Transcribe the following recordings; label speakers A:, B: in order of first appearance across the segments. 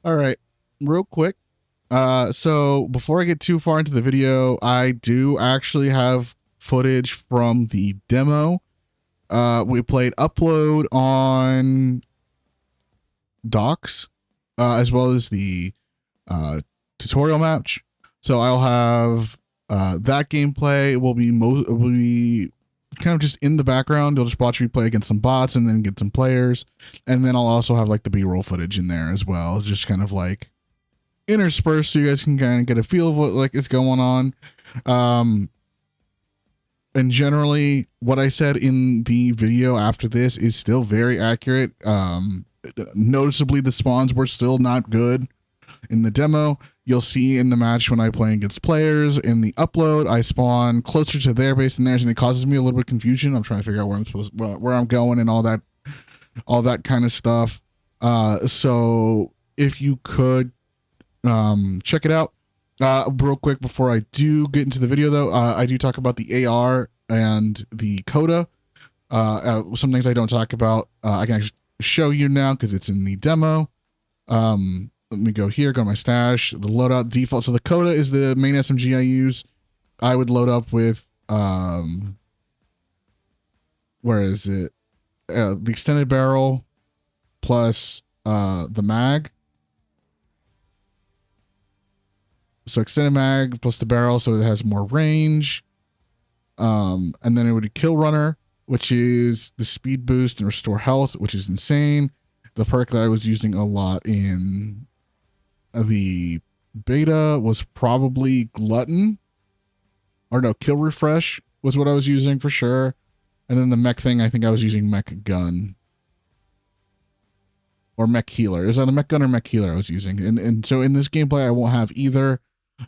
A: All right, real quick. So before I get too far into the video, I do actually have footage from the demo. We played upload on docs, as well as the tutorial match. So I'll have that gameplay will be kind of just in the background. You'll just watch me play against some bots and then get some players, and then I'll also have like the B-roll footage in there as well, just kind of like interspersed so you guys can kind of get a feel of what like is going on. Um, and generally, what I said in the video after this is still very accurate. Noticeably, the spawns were still not good in the demo. You'll see in the match when I play against players in the upload, I spawn closer to their base than theirs, and it causes me a little bit of confusion. I'm trying to figure out where I'm going and all that kind of stuff. So if you could check it out. Real quick before I do get into the video, though, I do talk about the AR and the coda. Some things I don't talk about, I can actually show you now because it's in the demo. Let me go here, go to my stash, the loadout default. So the coda is the main SMG I use. I would load up with, where is it? The extended barrel plus the mag. So extended mag plus the barrel, so it has more range. And then it would be kill runner, which is the speed boost and restore health, which is insane. The perk that I was using a lot in the beta was probably glutton, or no, kill refresh was what I was using for sure. And then the mech thing, I think I was using mech gun or mech healer. Is that the mech gun or mech healer I was using? And so in this gameplay, I won't have either.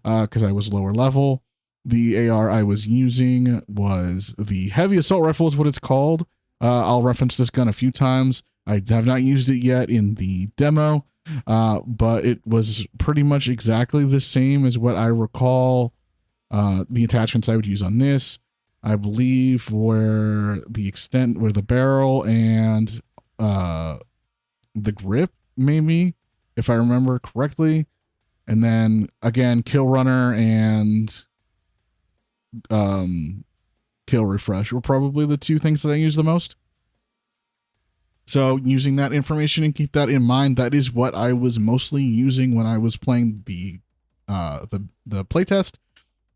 A: Because I was lower level. The AR I was using was the heavy assault rifle is what it's called. I'll reference this gun a few times. I have not used it yet in the demo, but it was pretty much exactly the same as what I recall the attachments I would use on this. I believe where the barrel and the grip, maybe, if I remember correctly. And then again, kill runner and kill refresh were probably the two things that I use the most. So using that information and keep that in mind, that is what I was mostly using when I was playing the playtest.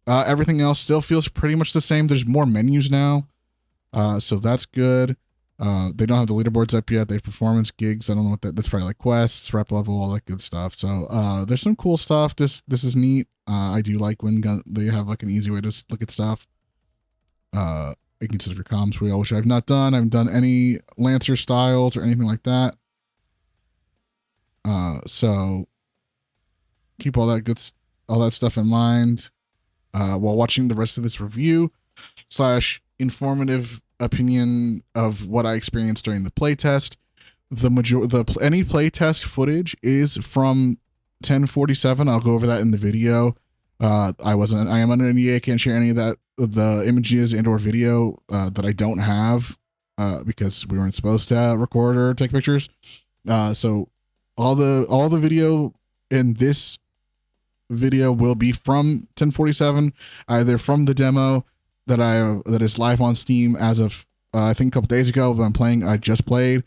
A: Everything else still feels pretty much the same. There's more menus now, so that's good. They don't have the leaderboards up yet. They have performance gigs. I don't know what that's probably like quests, rep level, all that good stuff. So there's some cool stuff. This is neat. I do like when they have like an easy way to look at stuff. You can set up your comms wheel, which I've not done. I haven't done any Lancer styles or anything like that. So keep all that stuff in mind while watching the rest of this review / informative opinion of what I experienced during the playtest. Any playtest footage is from 1047. I'll go over that in the video. I am under NDA. I can't share any of that, the images and or video that I don't have because we weren't supposed to record or take pictures. So all the video in this video will be from 1047, either from the demo that is live on Steam as of I think a couple days ago, but I just played,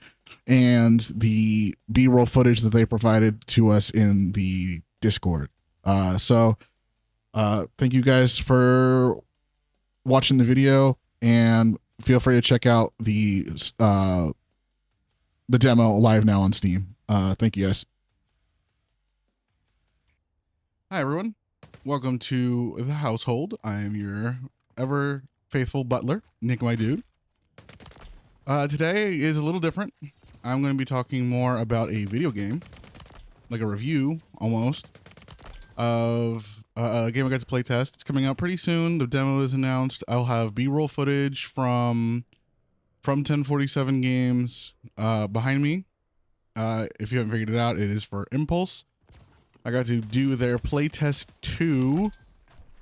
A: and the B-roll footage that they provided to us in the Discord. So thank you guys for watching the video, and feel free to check out the demo live now on Steam. Thank you guys. Hi everyone, welcome to the household. I am your ever faithful butler, Nick, my dude. Today is a little different. I'm going to be talking more about a video game, like a review almost, of a game I got to play test. It's coming out pretty soon. The demo is announced. I'll have B-roll footage from 1047 games behind me. If you haven't figured it out, it is for Empulse. I got to do their playtest 2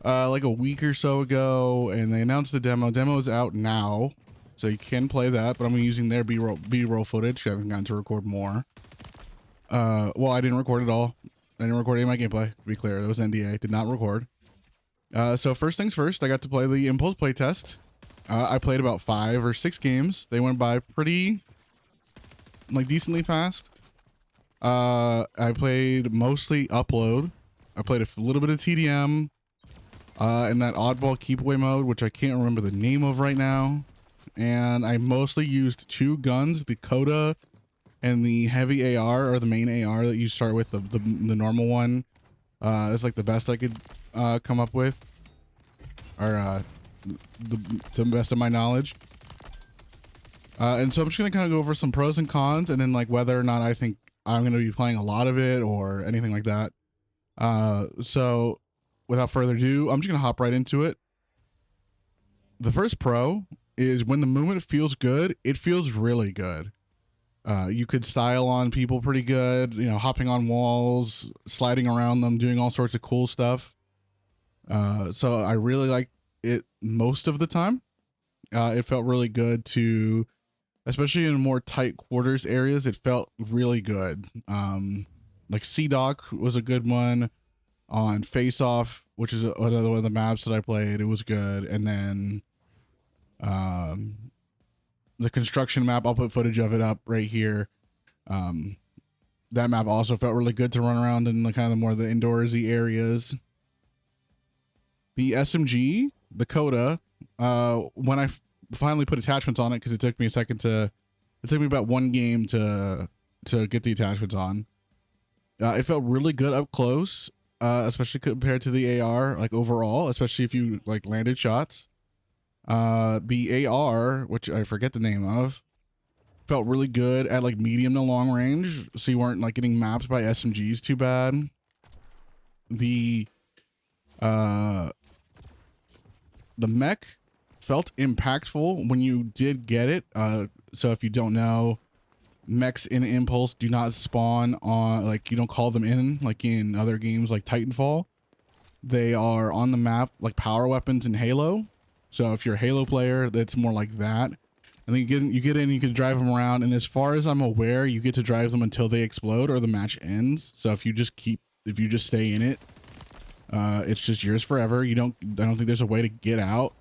A: like a week or so ago, and they announced the demo. Demo is out now, so you can play that, but I'm using their B-roll footage. I haven't gotten to record more. Well, I didn't record it all. I didn't record any of my gameplay, to be clear. That was NDA. Did not record. So first things first, I got to play the Empulse playtest. I played about 5 or 6 games. They went by pretty, like, decently fast. I played mostly Upload. I played a little bit of TDM, and that oddball keep away mode, which I can't remember the name of right now. And I mostly used 2 guns, the Coda and the heavy AR, or the main AR that you start with, the normal one. It's like the best I could come up with, or to the best of my knowledge. And so I'm just gonna kind of go over some pros and cons, and then like whether or not I think I'm gonna be playing a lot of it or anything like that. So without further ado, I'm just gonna hop right into it. The first pro is when the movement feels good, it feels really good. You could style on people pretty good, you know, hopping on walls, sliding around them, doing all sorts of cool stuff. So I really like it most of the time. It felt really good to, especially in more tight quarters areas, it felt really good. Like Sea Dock was a good one. On Face Off, which is another one of the maps that I played, it was good. And then the construction map, I'll put footage of it up right here. That map also felt really good to run around in the kind of more the indoorsy areas. The SMG, the Coda, when I finally put attachments on it, because it took me a second it took me about 1 game to get the attachments on. It felt really good up close, especially compared to the AR, like overall, especially if you like landed shots. The AR, which I forget the name of, felt really good at like medium to long range, so you weren't like getting mapped by SMGs too bad. The mech felt impactful when you did get it. So if you don't know, mechs in Impulse do not spawn on, like, you don't call them in like in other games like Titanfall. They are on the map like power weapons in Halo. So if you're a Halo player, that's more like that. And then you get in, you can drive them around, and as far as I'm aware, you get to drive them until they explode or the match ends. So if you just stay in it, it's just yours forever. I don't think there's a way to get out,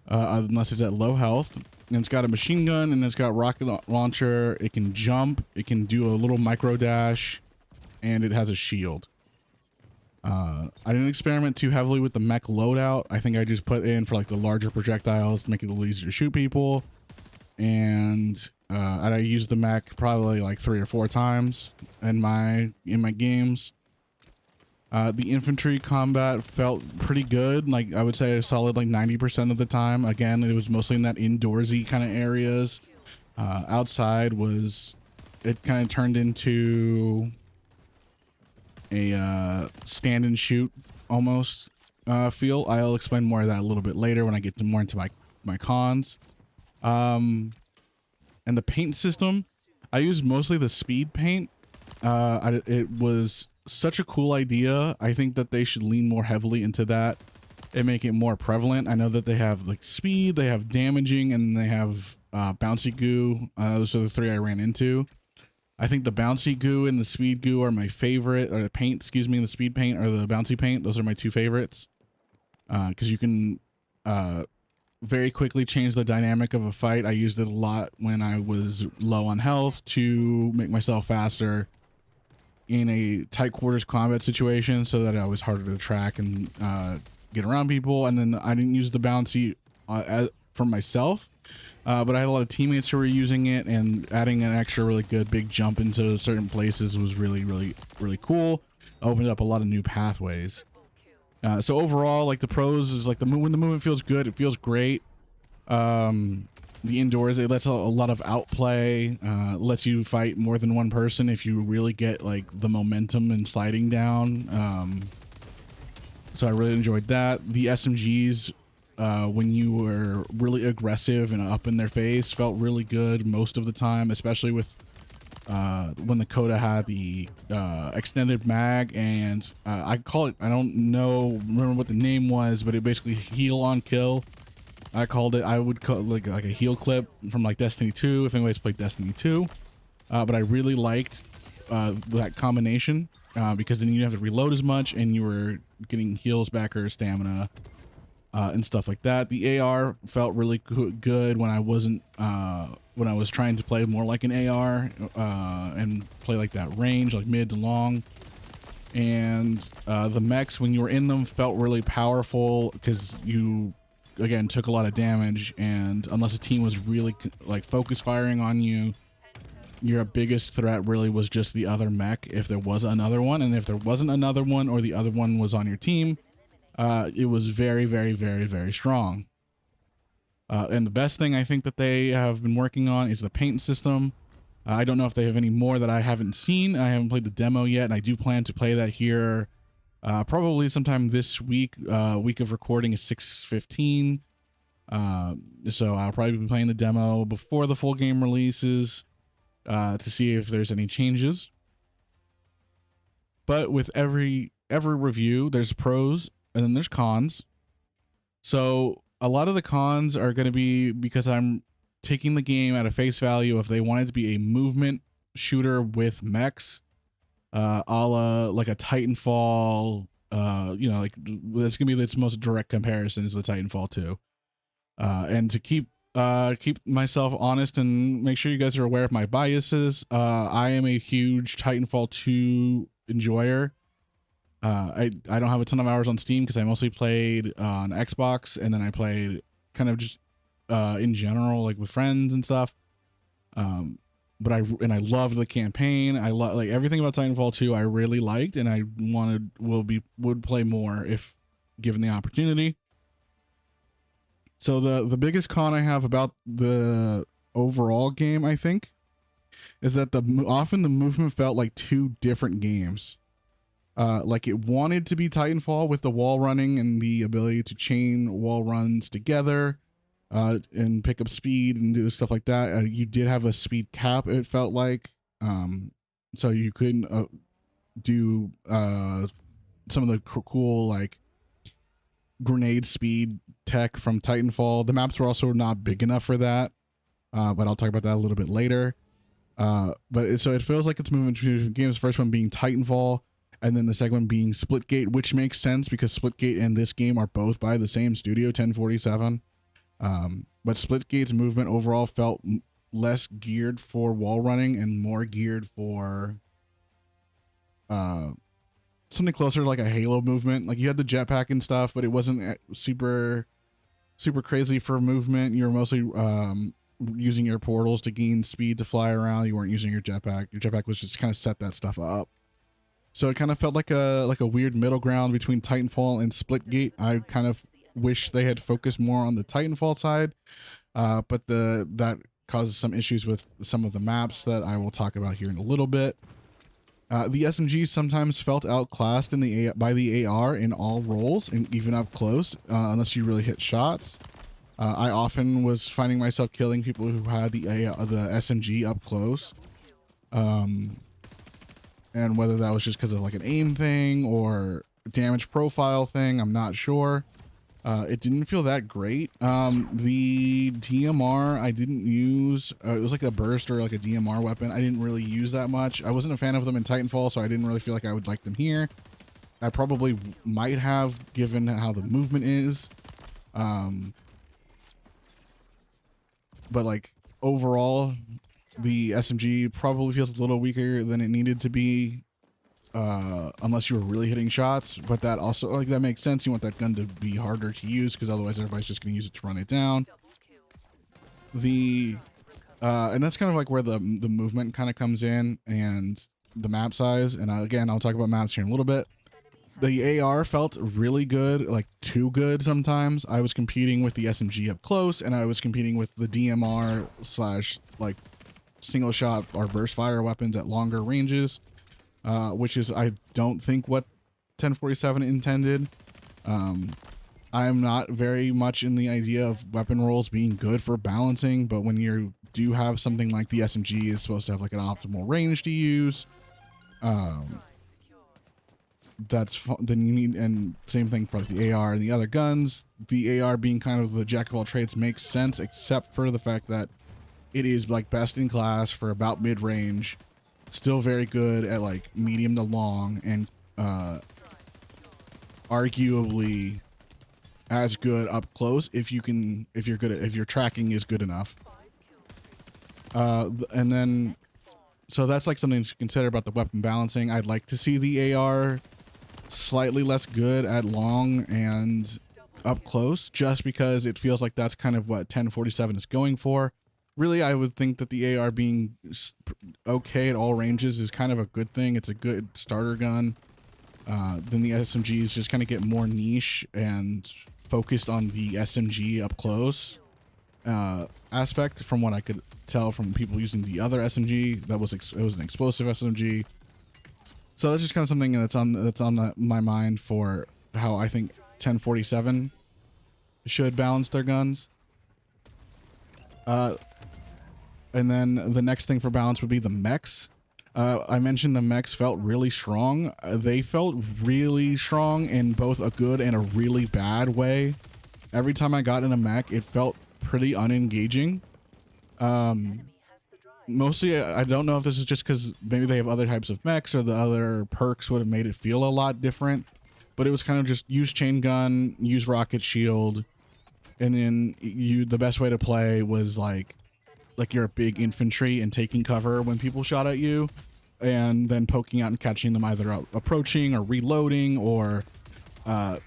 A: unless it's at low health. And it's got a machine gun, and it's got rocket launcher. It can jump, it can do a little micro dash, and it has a shield. I didn't experiment too heavily with the mech loadout. I think I just put in for like the larger projectiles to make it a little easier to shoot people. And I used the mech probably like 3 or 4 times in my games. The infantry combat felt pretty good. Like I would say a solid like 90% of the time. Again, it was mostly in that indoorsy kind of areas. Outside it kind of turned into a stand and shoot almost feel. I'll explain more of that a little bit later when I get more into my cons. And the paint system, I used mostly the speed paint. It was such a cool idea. I think that they should lean more heavily into that and make it more prevalent. I know that they have like speed, they have damaging, and they have bouncy goo. Those are the 3 I ran into. I think the bouncy goo and the speed goo are my favorite, or the paint, excuse me, the speed paint or the bouncy paint. Those are my 2 favorites. Because you can very quickly change the dynamic of a fight. I used it a lot when I was low on health to make myself faster in a tight quarters combat situation, so that I was harder to track and get around people. And then I didn't use the bouncy for myself. But I had a lot of teammates who were using it, and adding an extra really good big jump into certain places was really, really, really cool. Opened up a lot of new pathways. So overall, like the pros is like when the movement feels good, it feels great. The indoors, it lets a lot of outplay, lets you fight more than one person if you really get like the momentum and sliding down. So I really enjoyed that. The SMGs, when you were really aggressive and up in their face, felt really good most of the time, especially with when the Coda had the extended mag, and I call it, I don't remember what the name was, but it basically heal on kill. I would call it like a heal clip from like Destiny 2, if anybody's played Destiny 2. But I really liked that combination, because then you didn't have to reload as much and you were getting heals back or stamina and stuff like that. The AR felt really good when I wasn't when I was trying to play more like an AR and play like that range, like mid to long. And the mechs, when you were in them, felt really powerful because you, again, took a lot of damage, and unless a team was really like focus firing on you, your biggest threat really was just the other mech, if there was another one. And if there wasn't another one, or the other one was on your team, it was very, very, very, very strong. And the best thing I think that they have been working on is the paint system. I don't know if they have any more that I haven't seen. I haven't played the demo yet, and I do plan to play that here probably sometime this week. Week of recording is 6/15. So I'll probably be playing the demo before the full game releases to see if there's any changes. But with every review, there's pros and then there's cons. So a lot of the cons are going to be because I'm taking the game at a face value. If they wanted to be a movement shooter with mechs, a la like a Titanfall, you know, like that's gonna be its most direct comparison is the Titanfall 2. And to keep myself honest and make sure you guys are aware of my biases, I am a huge Titanfall 2 enjoyer. I don't have a ton of hours on Steam because I mostly played on Xbox, and then I played kind of just in general, like with friends and stuff. But I loved the campaign. I love like everything about Titanfall 2. I really liked, and I would play more if given the opportunity. So the biggest con I have about the overall game, I think, is that often the movement felt like two different games. Like it wanted to be Titanfall with the wall running and the ability to chain wall runs together. And pick up speed and do stuff like that. You did have a speed cap, it felt like. So you couldn't do some of the cool like grenade speed tech from Titanfall. The maps were also not big enough for that, but I'll talk about that a little bit later. So it feels like it's moving between games. First one being Titanfall, and then the second one being Splitgate, which makes sense because Splitgate and this game are both by the same studio, 1047. But Splitgate's movement overall felt less geared for wall running and more geared for something closer to like a Halo movement. Like you had the jetpack and stuff, but it wasn't super crazy for movement. You were mostly using your portals to gain speed to fly around. You weren't using your jetpack. Your jetpack was just kind of set that stuff up. So it kind of felt like a weird middle ground between Titanfall and Splitgate. I kind of wish they had focused more on the Titanfall side, but that causes some issues with some of the maps that I will talk about here in a little bit. The SMGs sometimes felt outclassed by the AR in all roles and even up close, unless you really hit shots. I often was finding myself killing people who had the SMG up close, and whether that was just because of like an aim thing or damage profile thing, I'm not sure. It didn't feel that great. The DMR I didn't use. It was like a burst or like a DMR weapon. I didn't really use that much. I wasn't a fan of them in Titanfall, so I didn't really feel like I would like them here. I probably might have, given how the movement is. But like overall, the SMG probably feels a little weaker than it needed to be. Unless you were really hitting shots, but that also, like, that makes sense. You want that gun to be harder to use because otherwise everybody's just going to use it to run it down. And that's kind of like where the movement kind of comes in, and the map size. And again, I'll talk about maps here in a little bit. The AR felt really good, like too good sometimes. I was competing with the SMG up close, and I was competing with the DMR / like single shot or burst fire weapons at longer ranges. Which is, I don't think, what 1047 intended. I'm not very much in the idea of weapon rolls being good for balancing, but when you do have something like the SMG is supposed to have like an optimal range to use, then you need, and same thing for the AR and the other guns. The AR being kind of the jack of all trades makes sense, except for the fact that it is like best in class for about mid-range. Still very good at like medium to long, and arguably as good up close if you're good at, if your tracking is good enough. And then so that's like something to consider about the weapon balancing. I'd like to see the AR slightly less good at long and up close, just because it feels like that's kind of what 1047 is going for. Really, I would think that the AR being okay at all ranges is kind of a good thing. It's a good starter gun. Then the SMGs just kind of get more niche and focused on the SMG up close aspect, from what I could tell from people using the other SMG. That was it was an explosive SMG. So that's just kind of something that's on my mind for how I think 1047 should balance their guns. And then the next thing for balance would be the mechs. I mentioned the mechs felt really strong. They felt really strong in both a good and a really bad way. Every time I got in a mech, it felt pretty unengaging. Mostly, I don't know if this is just because maybe they have other types of mechs or the other perks would have made it feel a lot different. But it was kind of just use chain gun, use rocket shield, and then the best way to play was like you're a big infantry and taking cover when people shot at you, and then poking out and catching them either approaching or reloading, or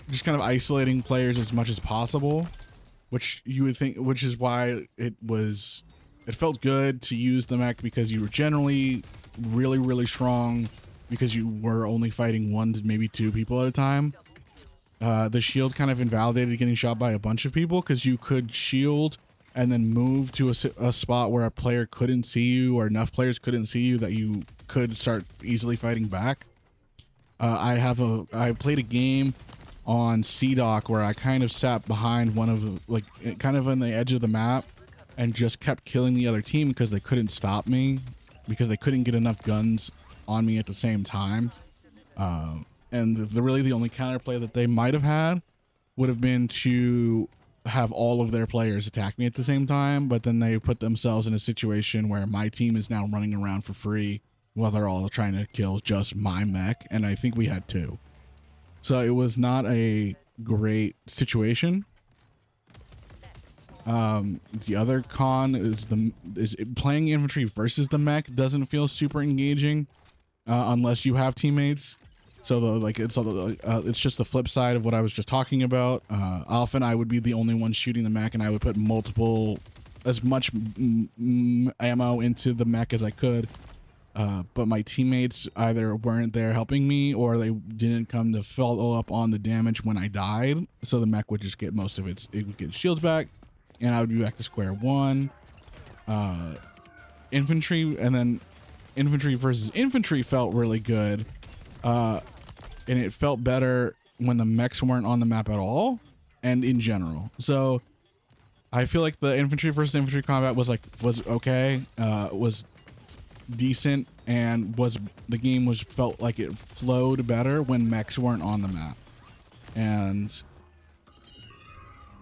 A: just kind of isolating players as much as possible, which you would think, which is why it felt good to use the mech, because you were generally really, really strong because you were only fighting 1 to maybe 2 people at a time. The shield kind of invalidated getting shot by a bunch of people, because you could shield and then move to a spot where a player couldn't see you, or enough players couldn't see you that you could start easily fighting back. I played a game on C-Dock where I kind of sat behind one of like kind of on the edge of the map and just kept killing the other team because they couldn't stop me, because they couldn't get enough guns on me at the same time. And really the only counterplay that they might have had would have been to have all of their players attack me at the same time, but then they put themselves in a situation where my team is now running around for free while they're all trying to kill just my mech, and I think we had 2. So it was not a great situation. The other con is playing infantry versus the mech doesn't feel super engaging unless you have teammates. So it's just the flip side of what I was just talking about. Often I would be the only one shooting the mech, and I would put as much ammo into the mech as I could. But my teammates either weren't there helping me, or they didn't come to follow up on the damage when I died. So the mech would just get most of it would get shields back, and I would be back to square one. Infantry, and then infantry versus infantry felt really good. And it felt better when the mechs weren't on the map at all, and in general. So I feel like the infantry versus infantry combat was okay, was decent, and the game felt like it flowed better when mechs weren't on the map. And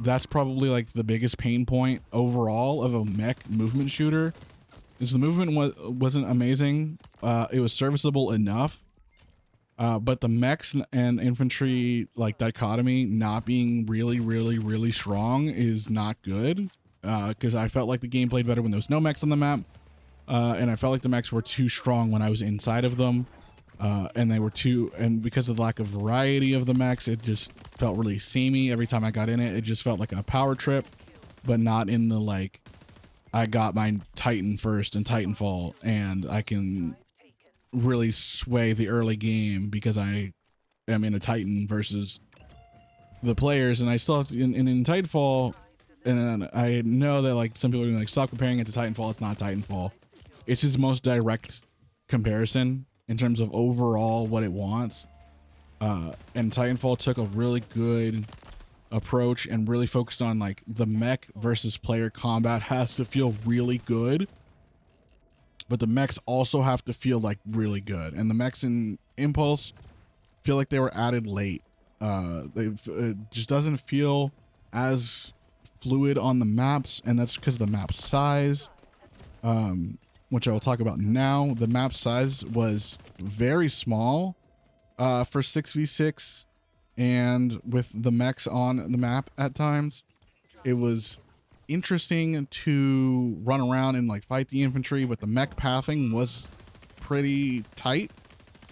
A: that's probably like the biggest pain point overall of a mech movement shooter, is the movement wasn't amazing. It was serviceable enough. But the mechs and infantry like dichotomy not being really, really, really strong is not good. Because I felt like the game played better when there was no mechs on the map. And I felt like the mechs were too strong when I was inside of them. And because of the lack of variety of the mechs, it just felt really samey. Every time I got in it, it just felt like a power trip, but not in the like, I got my Titan first and Titanfall, and I can really sway the early game because I am in a Titan versus the players. And I still have to, in Titanfall, and I know that like some people are gonna like, stop comparing it to Titanfall. It's not Titanfall. It's his most direct comparison in terms of overall what it wants. And Titanfall took a really good approach and really focused on like the mech versus player combat has to feel really good, but the mechs also have to feel like really good. And the mechs in Empulse feel like they were added late. It just doesn't feel as fluid on the maps, and that's because of the map size. which I will talk about now. The map size was very small for 6v6, and with the mechs on the map at times, it was interesting to run around and like fight the infantry, but the mech pathing was pretty tight.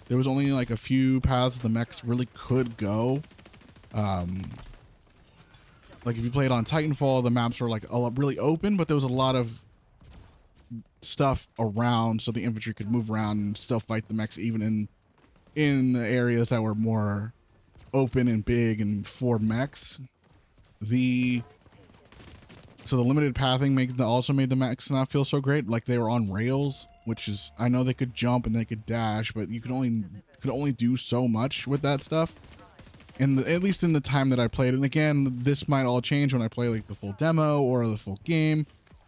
A: There was only like a few paths the mechs really could go. Like if you played on Titanfall, the maps were like really open, but there was a lot of stuff around so the infantry could move around and still fight the mechs even in the areas that were more open and big and for mechs. So the limited pathing also made the mechs not feel so great. Like they were on rails, which is, I know they could jump and they could dash, but you could only do so much with that stuff. And at least in the time that I played. And again, this might all change when I play like the full demo or the full game.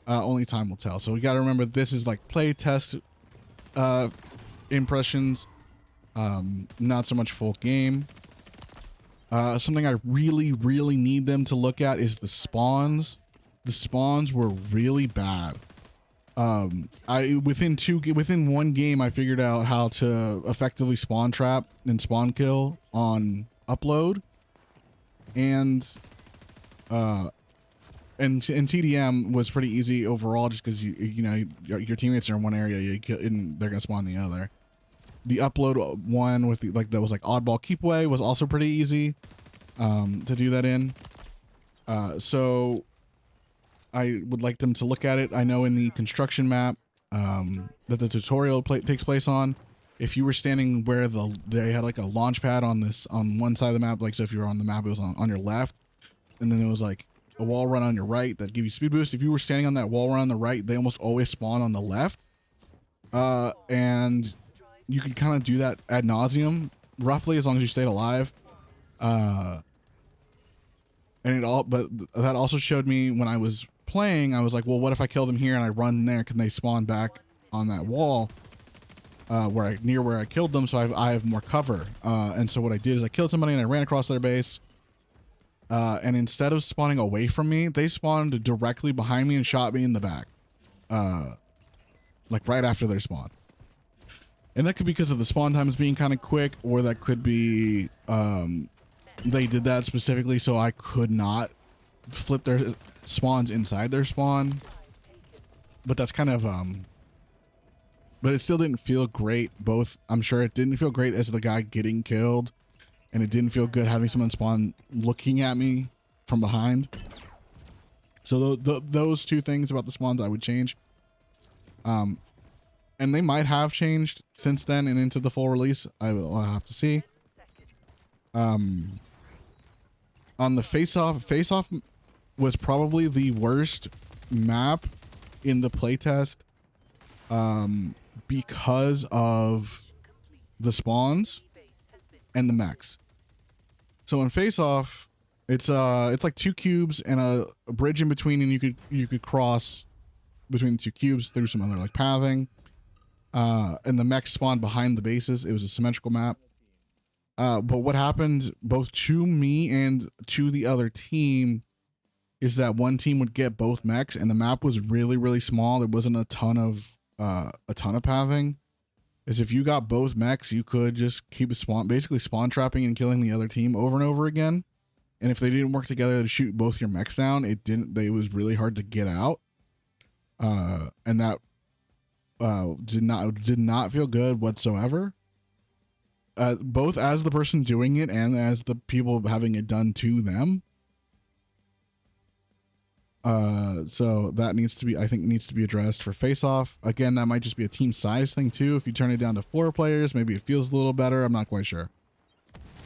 A: Only time will tell. So we got to remember this is like playtest impressions, not so much full game. Something I really need them to look at is the spawns. The spawns were really bad. Within one game, I figured out how to effectively spawn trap and spawn kill on upload, and TDM was pretty easy overall, just because you know your teammates are in one area, and they're gonna spawn in the other. The upload one with that was like oddball keep away was also pretty easy to do that in. So I would like them to look at it. I know in the construction map that the tutorial takes place on, if you were standing where they had like a launch pad on one side of the map, like so if you were on the map, it was on your left, and then it was like a wall run on your right that give you speed boost. If you were standing on that wall run on the right, they almost always spawn on the left, and you can kind of do that ad nauseum, roughly, as long as you stayed alive. But that also showed me when I was playing, I was like, well, what if I kill them here and I run there? Can they spawn back on that wall near where I killed them? So I have more cover. And so what I did is I killed somebody and I ran across their base. And instead of spawning away from me, they spawned directly behind me and shot me in the back. Like right after their spawn. And that could be because of the spawn times being kind of quick, or that could be they did that specifically so I could not flip their spawns inside their spawn. But that's kind of but it still didn't feel great. I'm sure it didn't feel great as the guy getting killed, and it didn't feel good having someone spawn looking at me from behind. So those two things about the spawns I would change. And they might have changed since then and into the full release. I'll have to see. On the face-off was probably the worst map in the playtest, because of the spawns and the mechs. So in face-off, it's like 2 cubes and a bridge in between, and you could cross between the 2 cubes through some other like pathing. And the mechs spawned behind the bases. It was a symmetrical map. But what happened both to me and to the other team is that one team would get both mechs, and the map was really small. There wasn't a ton of pathing. Is if you got both mechs, you could just keep basically spawn trapping and killing the other team over and over again. And if they didn't work together to shoot both your mechs down, it was really hard to get out. And that did not feel good whatsoever. Both as the person doing it and as the people having it done to them. So that I think needs to be addressed for face-off. Again, that might just be a team size thing too. If you turn it down to 4 players, maybe it feels a little better. I'm not quite sure.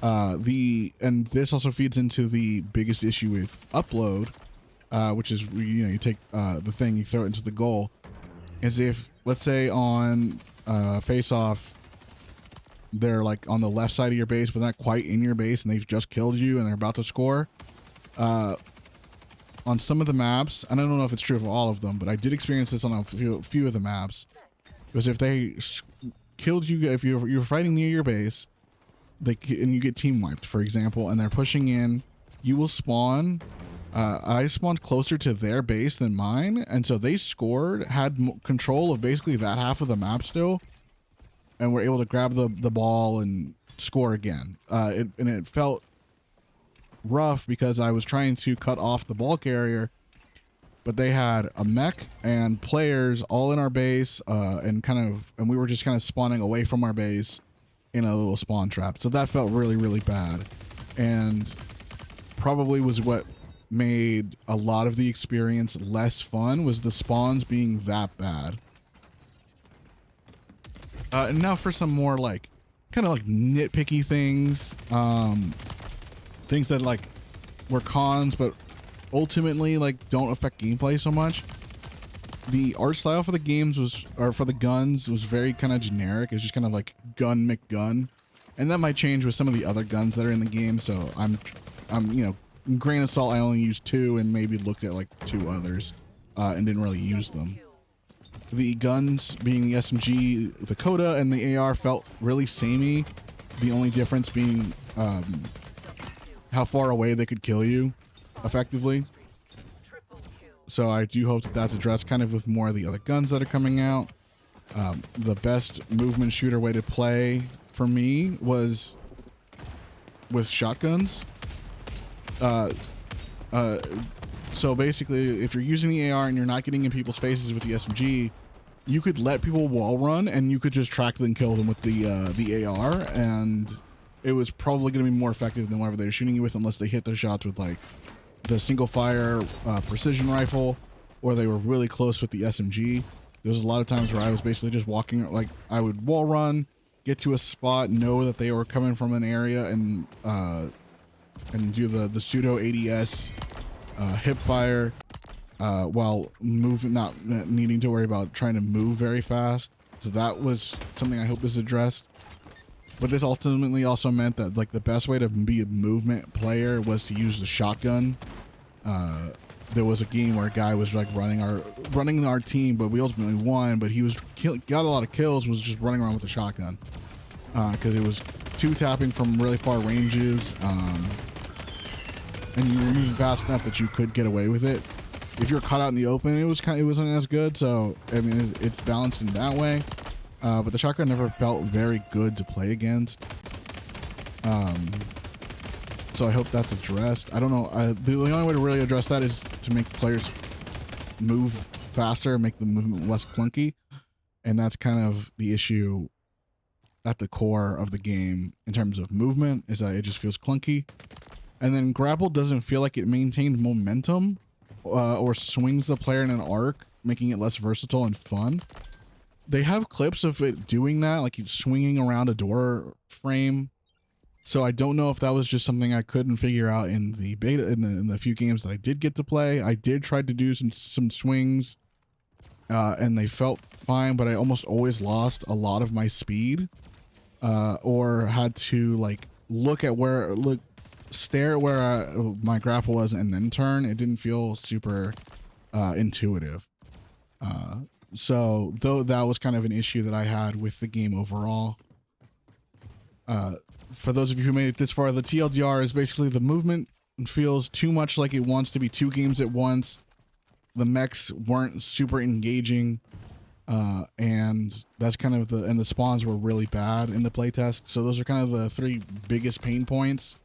A: And this also feeds into the biggest issue with upload, which is, you take the thing, you throw it into the goal. Is if, let's say on face-off, they're like on the left side of your base, but not quite in your base, and they've just killed you and they're about to score. On some of the maps, and I don't know if it's true for all of them, but I did experience this on a few of the maps, because if they killed you, if you're fighting near your base, and you get team wiped, for example, and they're pushing in, you will spawn I spawned closer to their base than mine, and so they scored, had control of basically that half of the map still, and were able to grab the ball and score again. It felt rough because I was trying to cut off the ball carrier, but they had a mech and players all in our base, and we were just kind of spawning away from our base in a little spawn trap. So that felt really, really bad, and probably was what made a lot of the experience less fun, was the spawns being that bad. And now for some more like kind of like nitpicky things, things that like were cons but ultimately like don't affect gameplay so much. The art style for the games for the guns was very kind of generic. It's just kind of like gun McGun, and that might change with some of the other guns that are in the game. So I'm you know, grain of salt, I only used 2 and maybe looked at like 2 others and didn't really use them. The guns being the SMG, the Coda, and the AR felt really samey. The only difference being how far away they could kill you effectively. So I do hope that that's addressed kind of with more of the other guns that are coming out. The best movement shooter way to play for me was with shotguns. So basically, if you're using the AR and you're not getting in people's faces with the SMG, you could let people wall run and you could just track them and kill them with the AR, and it was probably going to be more effective than whatever they were shooting you with, unless they hit their shots with like the single fire precision rifle, or they were really close with the SMG. There was a lot of times where I was basically just walking, like I would wall run, get to a spot, know that they were coming from an area, and do the pseudo ADS hip fire while moving, not needing to worry about trying to move very fast. So that was something I hope is addressed. But this ultimately also meant that like the best way to be a movement player was to use the shotgun. There was a game where a guy was like running our team, but we ultimately won. But he was got a lot of kills, was just running around with a shotgun because it was 2-tapping from really far ranges, and you were moving fast enough that you could get away with it. If you're caught out in the open, it wasn't as good. So I mean, it's balanced in that way. But the shotgun never felt very good to play against. So I hope that's addressed. I don't know. The only way to really address that is to make players move faster, make the movement less clunky. And that's kind of the issue at the core of the game in terms of movement, is that it just feels clunky. And then grapple doesn't feel like it maintained momentum or swings the player in an arc, making it less versatile and fun. They have clips of it doing that, like swinging around a door frame. So I don't know if that was just something I couldn't figure out in the beta, in the few games that I did get to play. I did try to do some swings, and they felt fine, but I almost always lost a lot of my speed, or had to like stare at where my grapple was and then turn. It didn't feel super intuitive. So though that was kind of an issue that I had with the game overall. For those of you who made it this far, the TLDR is basically the movement feels too much like it wants to be 2 games at once. The mechs weren't super engaging, and that's kind of and the spawns were really bad in the playtest. So those are kind of the 3 biggest pain points.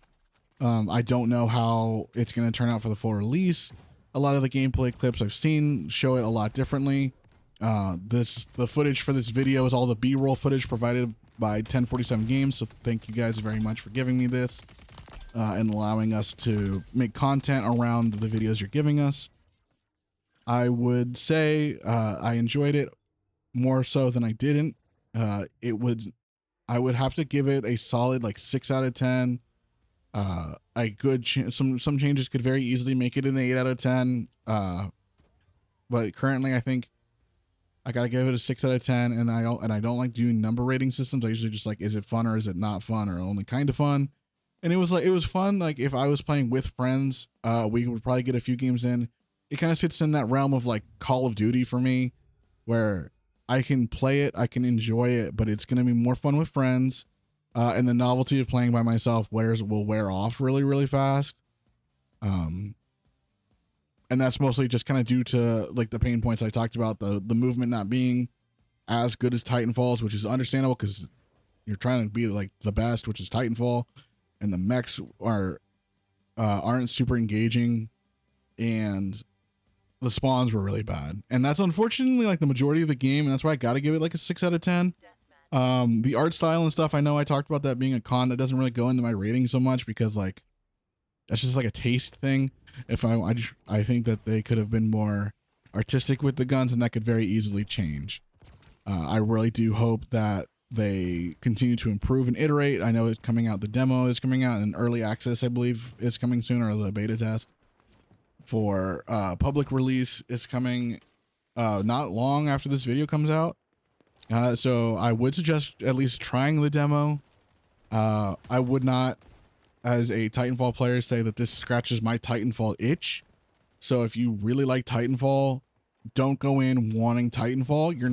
A: I don't know how it's going to turn out for the full release. A lot of the gameplay clips I've seen show it a lot differently. The footage for this video is all the B-roll footage provided by 1047 Games, so thank you guys very much for giving me this and allowing us to make content around the videos you're giving us. I would say I enjoyed it more so than I didn't. I would have to give it a solid like 6 out of 10. A good some changes could very easily make it an 8 out of 10. But currently I think I gotta give it a 6 out of 10, and I don't like doing number rating systems. I usually just like, is it fun or is it not fun, or only kind of fun? And it was fun. Like if I was playing with friends, we would probably get a few games in. It kind of sits in that realm of like Call of Duty for me, where I can play it, I can enjoy it, but it's gonna be more fun with friends, and the novelty of playing by myself will wear off really, really fast. and that's mostly just kind of due to like the pain points I talked about, the movement not being as good as Titanfall's, which is understandable because you're trying to be like the best, which is Titanfall, and the mechs aren't super engaging, and the spawns were really bad, and that's unfortunately like the majority of the game, and that's why I gotta give it like a 6 out of 10. The art style and stuff, I know I talked about that being a con. That doesn't really go into my rating so much because like that's just like a taste thing. If I think that they could have been more artistic with the guns, and that could very easily change. I really do hope that they continue to improve and iterate. I know it's coming out. The demo is coming out, and early access, I believe, is coming soon, or the beta test for public release is coming not long after this video comes out. So I would suggest at least trying the demo. I would not, as a Titanfall player, say that this scratches my Titanfall itch. So if you really like Titanfall, don't go in wanting Titanfall. You're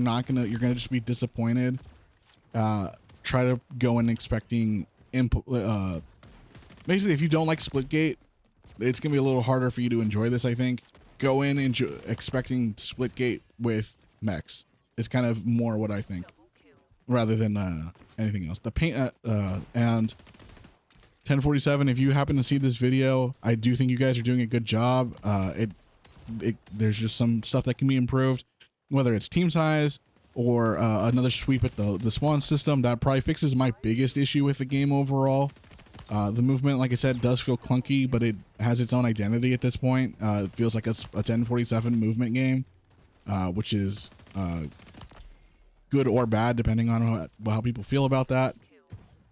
A: gonna just be disappointed. Try to go in expecting basically, if you don't like Splitgate, it's gonna be a little harder for you to enjoy this. I think go in expecting Splitgate with mechs. It's kind of more what I think, rather than anything else. The paint and 1047. If you happen to see this video, I do think you guys are doing a good job. There's just some stuff that can be improved, whether it's team size or another sweep at the spawn system. That probably fixes my biggest issue with the game overall. The movement, like I said, does feel clunky, but it has its own identity at this point. It feels like a 1047 movement game, which is good or bad depending on how people feel about that.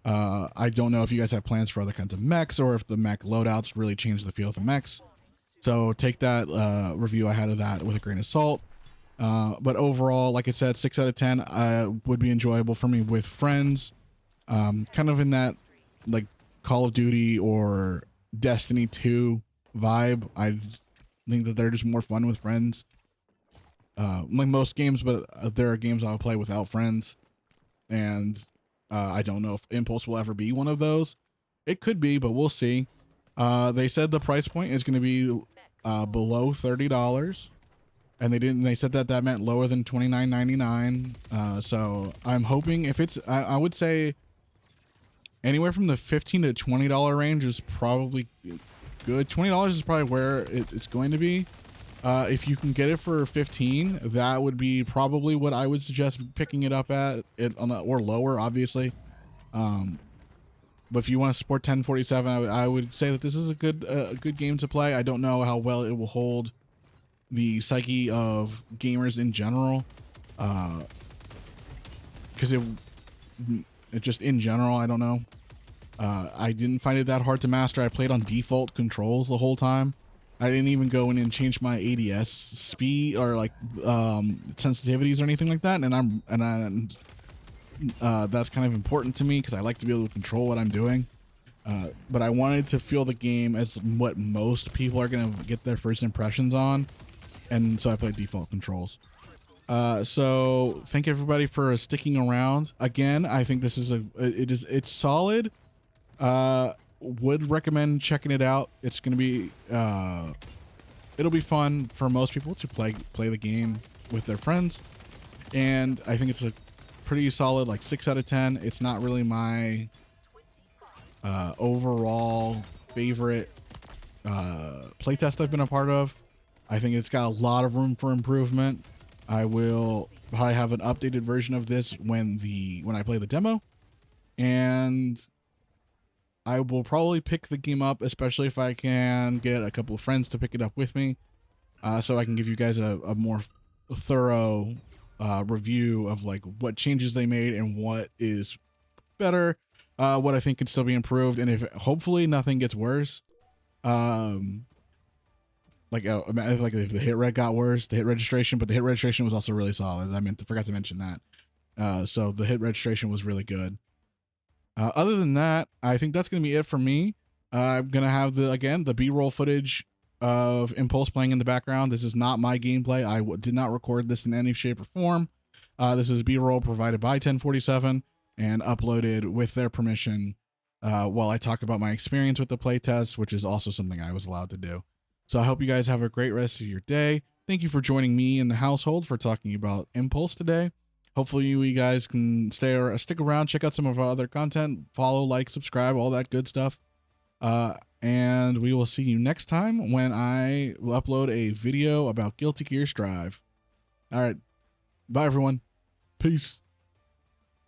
A: I don't know if you guys have plans for other kinds of mechs, or if the mech loadouts really change the feel of the mechs. So take that review I had of that with a grain of salt. But overall, like I said, 6 out of 10 would be enjoyable for me with friends. Kind of in that like Call of Duty or Destiny 2 vibe. I think that they're just more fun with friends. Like most games, but there are games I'll play without friends. And I don't know if Empulse will ever be one of those. It could be, but we'll see. They said the price point is going to be below $30, and they said that meant lower than $29.99. So I'm hoping if it's, I would say anywhere from the $15 to $20 range is probably good. $20 is probably where it's going to be. If you can get it for 15, that would be probably what I would suggest picking it up at, or lower, obviously. But if you want to support 1047, I would say that this is a good game to play. I don't know how well it will hold the psyche of gamers in general, because it just in general, I don't know. I didn't find it that hard to master. I played on default controls the whole time. I didn't even go in and change my ADS speed or like sensitivities or anything like that. And that's kind of important to me because I like to be able to control what I'm doing. But I wanted to feel the game as what most people are going to get their first impressions on. And so I played default controls. So thank everybody for sticking around. Again, I think this is it's solid. Would recommend checking it out. It's going to be, it'll be fun for most people to play the game with their friends. And I think it's a pretty solid, like 6 out of 10. It's not really my, overall favorite, playtest I've been a part of. I think it's got a lot of room for improvement. I will probably have an updated version of this when I play the demo, and I will probably pick the game up, especially if I can get a couple of friends to pick it up with me, so I can give you guys a more thorough review of like what changes they made and what is better, what I think can still be improved, and if hopefully nothing gets worse. Like if the hit rate got worse, the hit registration, but the hit registration was also really solid. I forgot to mention that. So the hit registration was really good. Other than that, I think that's going to be it for me. I'm going to have the B-roll footage of Empulse playing in the background. This is not my gameplay. I did not record this in any shape or form. This is B-roll provided by 1047 and uploaded with their permission while I talk about my experience with the playtest, which is also something I was allowed to do. So I hope you guys have a great rest of your day. Thank you for joining me and the household for talking about Empulse today. Hopefully you guys can stick around, check out some of our other content, follow, like, subscribe, all that good stuff. And we will see you next time when I will upload a video about Guilty Gear Strive. All right. Bye, everyone. Peace.